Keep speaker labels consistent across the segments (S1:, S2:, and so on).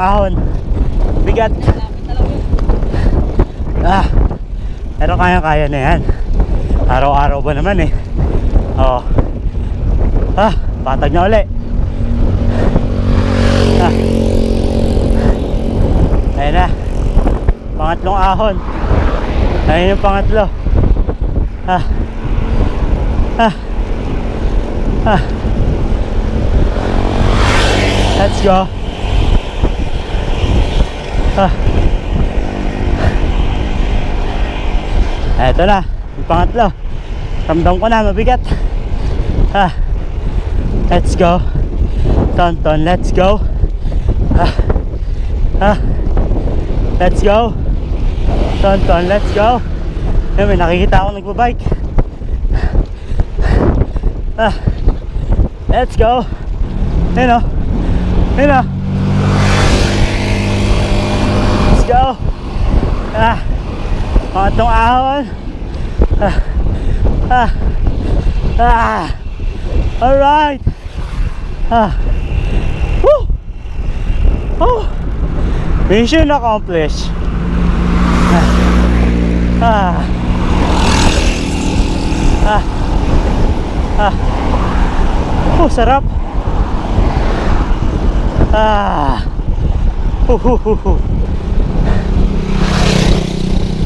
S1: ahon. Bigat. Pero kaya-kaya na yan. Araw-araw ba naman eh. Oo. Patag na uli. Ayan na. Pangatlong ahon. Ayan yung pangatlo. Let's go. Eto na, yung pangatlo. Ramdam ko na, mabigat. Let's go. Tonton, let's go. Let's go. Tonton, let's go. May nakikita akong nagbabike. Let's go. Ayun o. Ayun o. Let's go. Pangatong ahon. Alright. Mission accomplished. Sarap.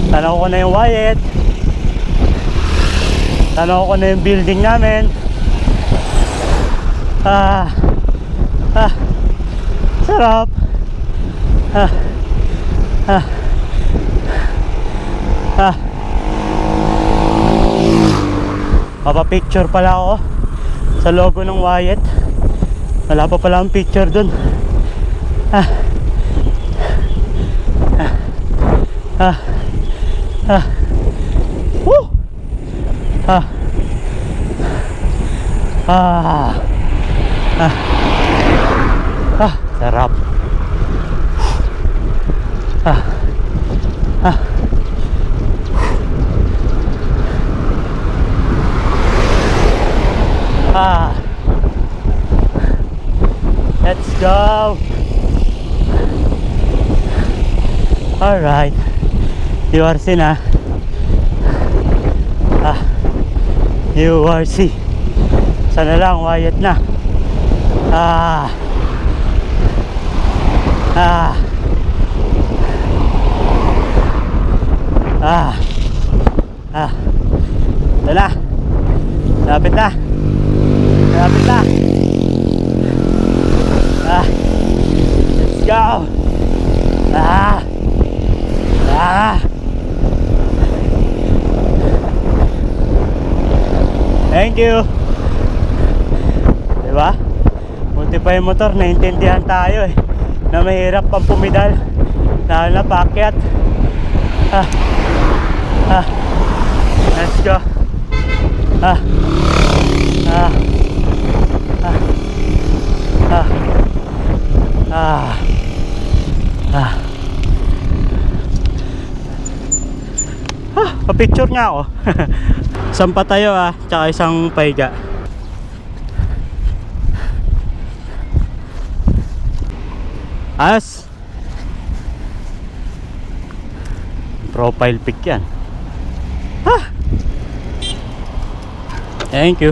S1: Tanaw ko na yung Wyatt. Tanaw ko na yung building namin. Sarap. Papapicture pala ako sa logo ng Wyatt. Wala pa pala ang picture dun. Sarap. Let's go. Alright. URC na. URC. Sana lang Wyatt na. Ito na. Lapit na. Lapit na. Let's go. Thank you. Diba? Buti pa yung motor, naintindihan tayo eh, na mahirap pang pumidal, lalo na paakyat. Let's go. Pa-picture nga ako. Isang patayo tsaka isang paiga. Profile pic yan. Thank you.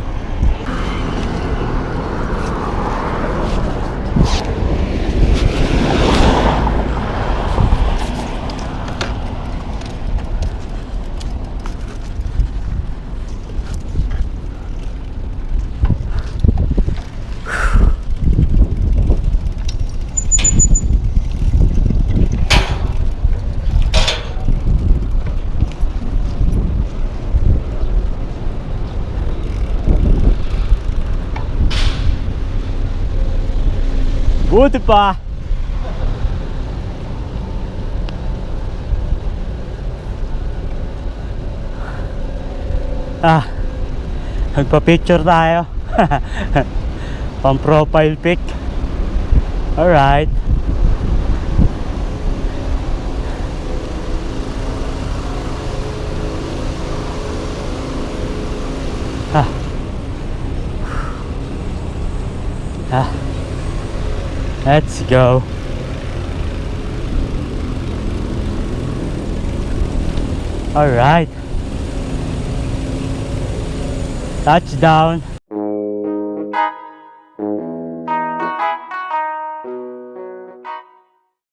S1: Buti pa. Magpa-picture tayo. Pang profile pic. Alright. Let's go. Alright. Touchdown.